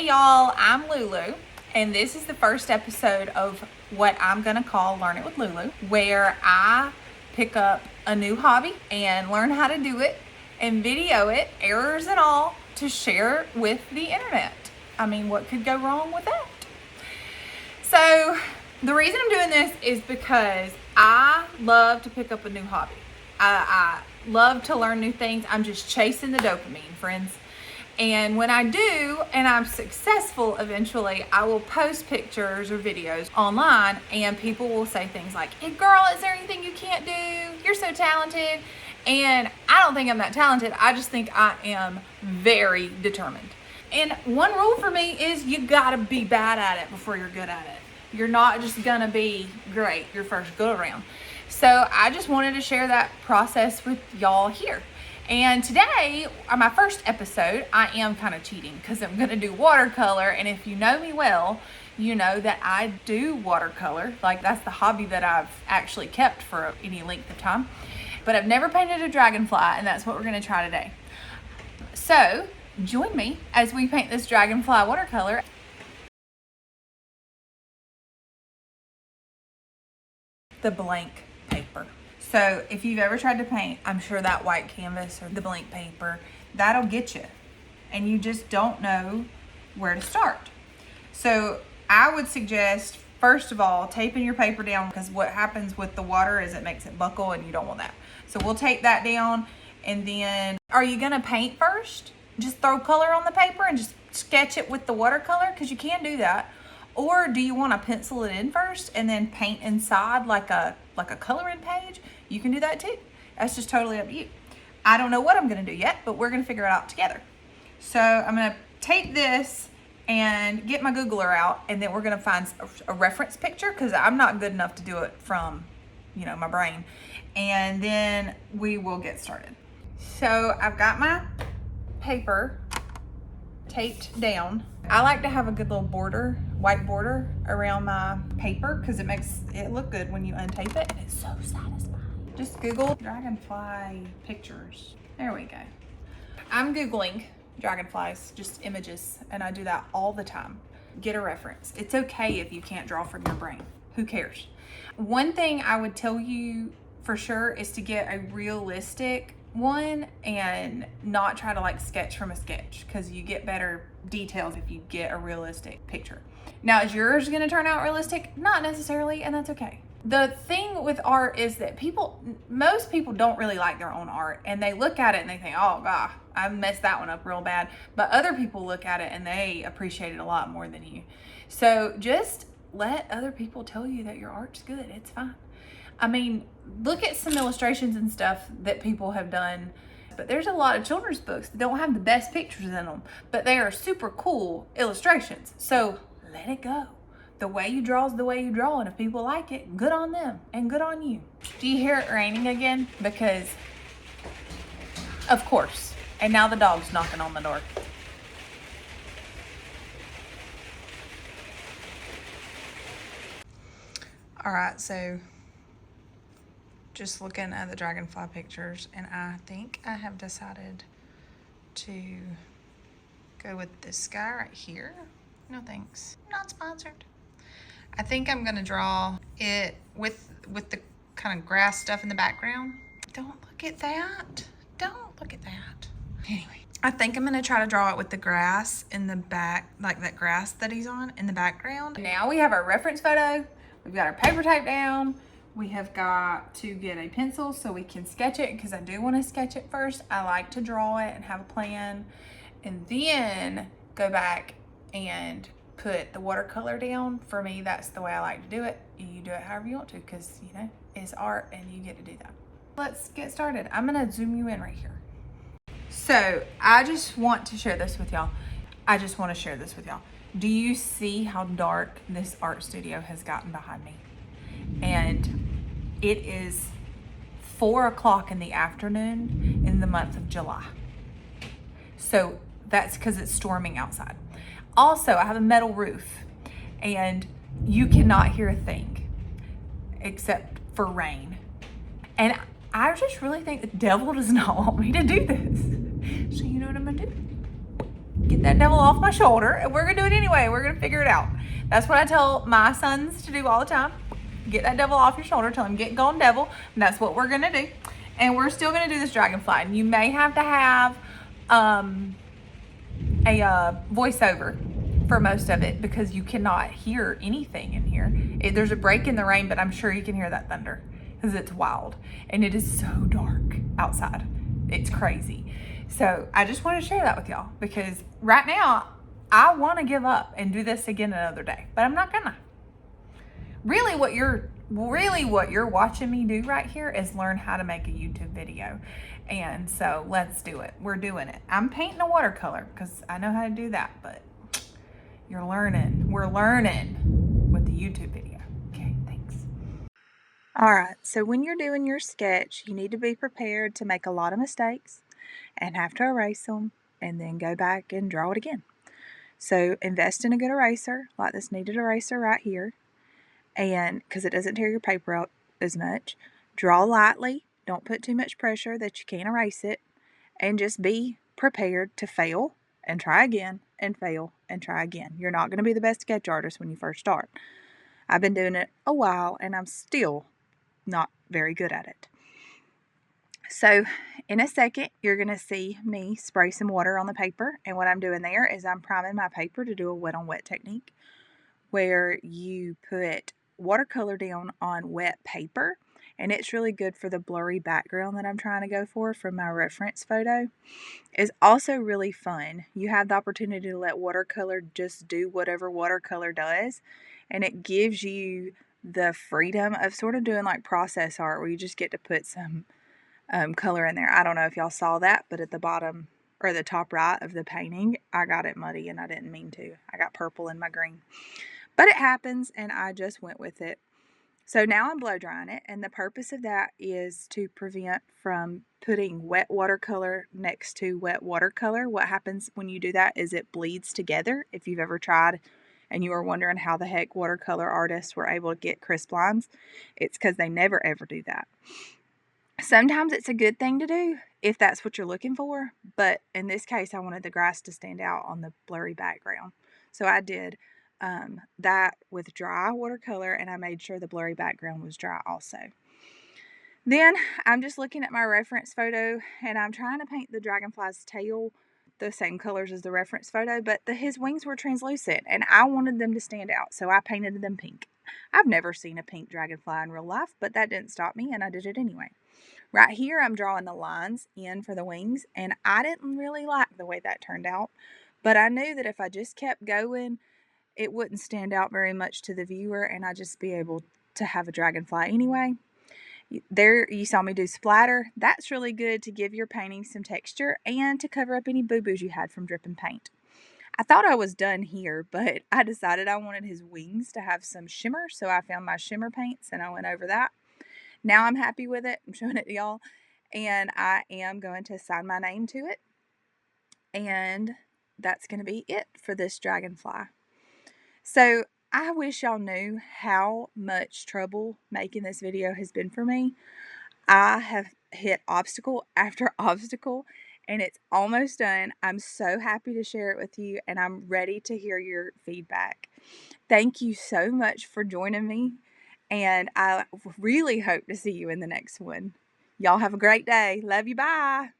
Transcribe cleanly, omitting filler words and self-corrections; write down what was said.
Hey y'all, I'm Lulu, and this is the first episode of what I'm gonna call Learn It With Lulu, where I pick up a new hobby and learn how to do it and video it, errors and all, to share with the internet. I mean, what could go wrong with that? So the reason I'm doing this is because I love to pick up a new hobby. I love to learn new things. I'm just chasing the dopamine, friends. And when I do, and I'm successful eventually, I will post pictures or videos online, and people will say things like, "Hey girl, is there anything you can't do? You're so talented." And I don't think I'm that talented. I just think I am very determined. And one rule for me is you gotta be bad at it before you're good at it. You're not just gonna be great your first go around. So I just wanted to share that process with y'all here. And today, on my first episode, I am kind of cheating because I'm going to do watercolor. And if you know me well, you know that I do watercolor. Like, that's the hobby that I've actually kept for any length of time. But I've never painted a dragonfly, and that's what we're going to try today. So, join me as we paint this dragonfly watercolor. The blank paper. So if you've ever tried to paint, I'm sure that white canvas or the blank paper, that'll get you. And you just don't know where to start. So I would suggest, first of all, taping your paper down, because what happens with the water is it makes it buckle, and you don't want that. So we'll tape that down. And then, are you gonna paint first? Just throw color on the paper and just sketch it with the watercolor? Because you can do that. Or do you want to pencil it in first and then paint inside like a coloring page? You can do that too. That's just totally up to you. I don't know what I'm going to do yet, but we're going to figure it out together. So I'm going to tape this and get my Googler out, and then we're going to find a reference picture, because I'm not good enough to do it from, my brain. And then we will get started. So I've got my paper taped down. I like to have a good little border, white border around my paper, because it makes it look good when you untape it, and it's so satisfying. Just Google dragonfly pictures. There we go. I'm Googling dragonflies, just images, and I do that all the time. Get a reference. It's okay if you can't draw from your brain. Who cares? One thing I would tell you for sure is to get a realistic one and not try to sketch from a sketch, because you get better details if you get a realistic picture. Now, is yours going to turn out realistic? Not necessarily, and that's okay. The thing with art is that most people don't really like their own art, and they look at it and they think, "Oh God, I messed that one up real bad." But other people look at it and they appreciate it a lot more than you. So just let other people tell you that your art's good. It's fine. I mean, look at some illustrations and stuff that people have done, but there's a lot of children's books that don't have the best pictures in them, but they are super cool illustrations. So let it go. The way you draw is the way you draw, and if people like it, good on them and good on you. Do you hear it raining again? Because, of course. And now the dog's knocking on the door. All right, so just looking at the dragonfly pictures, and I think I have decided to go with this guy right here. No thanks, not sponsored. I think I'm gonna draw it with the kind of grass stuff in the background. Don't look at that. Don't look at that. Anyway, I think I'm gonna try to draw it with the grass in the back, like that grass that he's on in the background. Now we have our reference photo. We've got our paper tape down. We have got to get a pencil so we can sketch it, because I do want to sketch it first. I like to draw it and have a plan, and then go back and put the watercolor down. For me, that's the way I like to do it. You do it however you want to, because it's art and you get to do that. Let's get started. I'm gonna zoom you in right here. So I just want to share this with y'all. Do you see how dark this art studio has gotten behind me? And it is 4 o'clock in the afternoon in the month of July. So that's because it's storming outside. Also, I have a metal roof, and you cannot hear a thing except for rain. And I just really think the devil does not want me to do this. So you know what I'm gonna do? get that devil off my shoulder, and we're gonna do it anyway. We're gonna figure it out. That's what I tell my sons to do all the time. Get that devil off your shoulder. Tell him, get gone, devil. And that's what we're gonna do. And we're still gonna do this dragonfly. And you may have to have a voiceover for most of it because you cannot hear anything in here. There's a break in the rain, but I'm sure you can hear that thunder because it's wild and it is so dark outside. It's crazy. So I just want to share that with y'all because right now I want to give up and do this again another day, but I'm not gonna. Really what you're watching me do right here is learn how to make a YouTube video. And so let's do it. We're doing it. I'm painting a watercolor because I know how to do that, but you're learning. We're learning with the YouTube video. Okay, thanks. All right, so when you're doing your sketch, you need to be prepared to make a lot of mistakes and have to erase them and then go back and draw it again. So invest in a good eraser, like this kneaded eraser right here, and because it doesn't tear your paper out as much. Draw lightly. Don't put too much pressure that you can't erase it, and just be prepared to fail and try again and fail and try again. You're not going to be the best sketch artist when you first start. I've been doing it a while and I'm still not very good at it. So in a second, you're going to see me spray some water on the paper, and what I'm doing there is I'm priming my paper to do a wet on wet technique where you put watercolor down on wet paper, and it's really good for the blurry background that I'm trying to go for from my reference photo. It's also really fun. You have the opportunity to let watercolor just do whatever watercolor does, and it gives you the freedom of sort of doing like process art where you just get to put some color in there. I don't know if y'all saw that, but at the bottom or the top right of the painting, I got it muddy and I didn't mean to. I got purple in my green. But it happens, and I just went with it. So now I'm blow drying it, and the purpose of that is to prevent from putting wet watercolor next to wet watercolor. What happens when you do that is it bleeds together. If you've ever tried and you were wondering how the heck watercolor artists were able to get crisp lines, it's because they never ever do that. Sometimes it's a good thing to do if that's what you're looking for, but in this case I wanted the grass to stand out on the blurry background. So I did that with dry watercolor, and I made sure the blurry background was dry also. Then I'm just looking at my reference photo, and I'm trying to paint the dragonfly's tail the same colors as the reference photo, but his wings were translucent and I wanted them to stand out, so I painted them pink. I've never seen a pink dragonfly in real life, but that didn't stop me and I did it anyway. Right here I'm drawing the lines in for the wings, and I didn't really like the way that turned out, but I knew that if I just kept going it wouldn't stand out very much to the viewer, and I'd just be able to have a dragonfly anyway. There you saw me do splatter. That's really good to give your painting some texture and to cover up any boo-boos you had from dripping paint. I thought I was done here, but I decided I wanted his wings to have some shimmer, so I found my shimmer paints and I went over that. Now I'm happy with it. I'm showing it to y'all, and I am going to sign my name to it, and that's going to be it for this dragonfly. So I wish y'all knew how much trouble making this video has been for me. I have hit obstacle after obstacle, and it's almost done. I'm so happy to share it with you, and I'm ready to hear your feedback. Thank you so much for joining me, and I really hope to see you in the next one. Y'all have a great day. Love you. Bye.